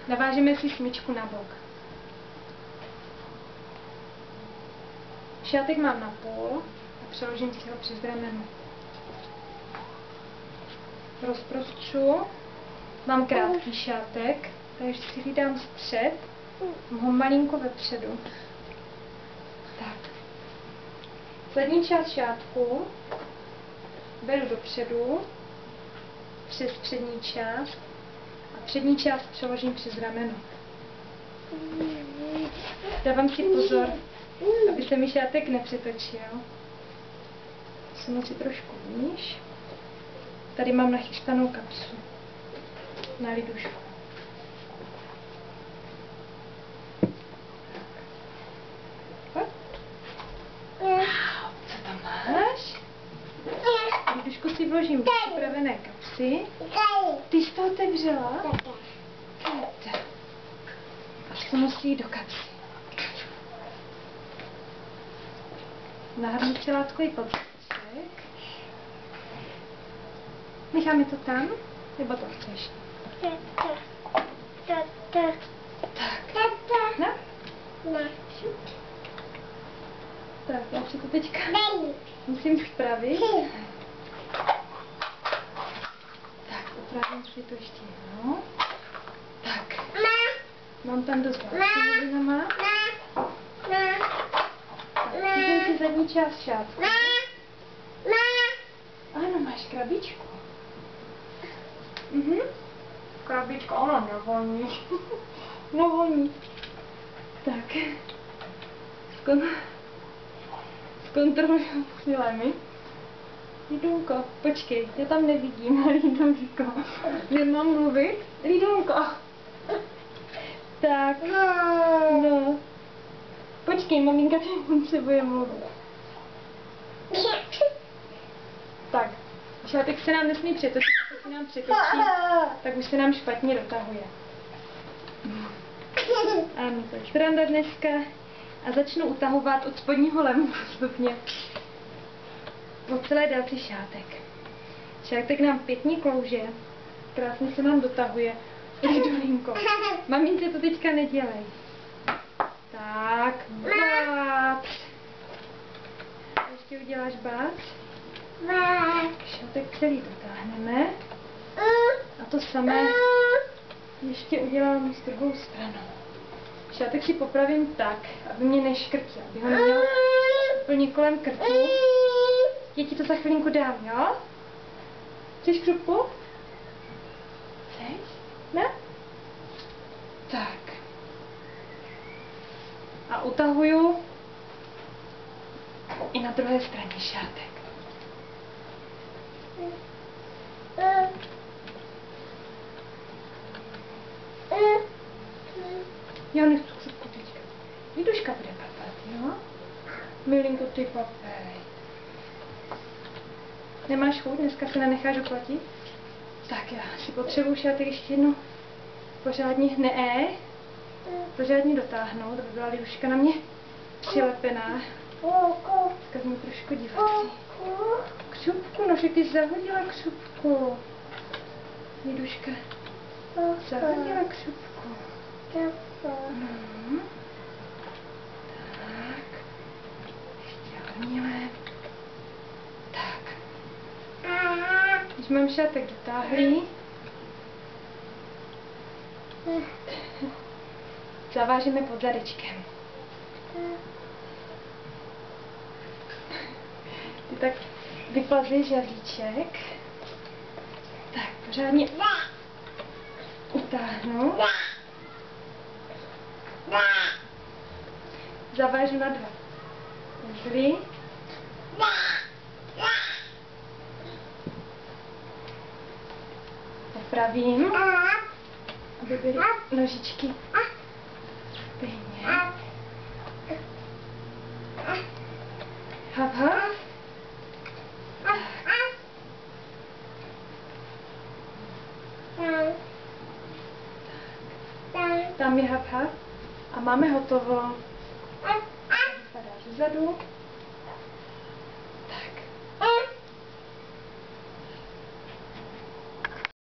Navážeme si smyčku na bok. Šátek mám na půl a přeložím si ho přes rameno. Rozprostřu. Mám krátký šátek, takže si hlídám střed. Mám ho malinko vepředu. Tak. Zadní část šátku beru dopředu, přes přední část a přední část přeložím přes rameno. Dávám si pozor, aby se mi šátek nepřetočil. Sunu si trošku níž. Tady mám nachystanou kapsu na lidušku. Co tam máš? Lidušku si vložím do připravené kapsy. Ty jsi to otevřela? A sunu si ji do kapsy. Nahrnu celátkový papíček. Necháme to tam? Nebo to chceš? Tak. No? Tak, já si to teďka musím spravit. Tak, upravím si to ještě jednou. Tak. Mám tam dost vlastní novinama. Vidím si zadní část šátku. Ano, máš krabičku. Krabička, ona nevoní. Nevoní. Tak. Zkontroluju chvílemi. Lidunko, počkej, já tam nevidím, Lidunko. Nemám mluvit? Lidunko. Tak, no. Počkej, maminka tady potřebuje mluvit. Tak, šátek se nám nesmí přetočit, pokud se nám přetočí, tak už se nám špatně dotahuje. Ano, tak sranda dneska. A začnu utahovat od spodního lemu postupně po celé délce šátek. Šátek nám pěkně klouže, krásně se nám dotahuje. Lidulinko, mamince to teďka nedělej. Tak, bác. Ještě uděláš bác? Šátek celý dotáhneme. A to samé ještě udělám s druhou stranou. Šátek si popravím tak, aby mě neškrtil, aby ho neměl úplně kolem krku. Já ti to za chvilinku dám, jo? Chceš křupku? Chceš? Ne? Tak. A utahuju i na druhé straně šátek. Já nechci křupku teďka. Liduška bude papat, jo? Milinko, ty papej. Nemáš chuť? Dneska se nenecháš oplatit? Tak já si potřebuji šátek ještě jednou pořádně, pořádně dotáhnout, aby byla Liduška na mě přilepená. Teďka jsme trošku divací. Křupku, no že ty zahodila křupku. Liduška zahodila křupku. No. Tak. Ještě hodně. Tak. Když mám šátek dotáhlý, zavážeme pod zadečkem. Ty tak vyplazíš jazyček. Tak, pořádně utáhnu. Zavážu na 2 uzly. Popravím, aby byly nožičky stejně. Hap, hap. Tam je hap, hap. A máme hotovo. Vypadá zezadu.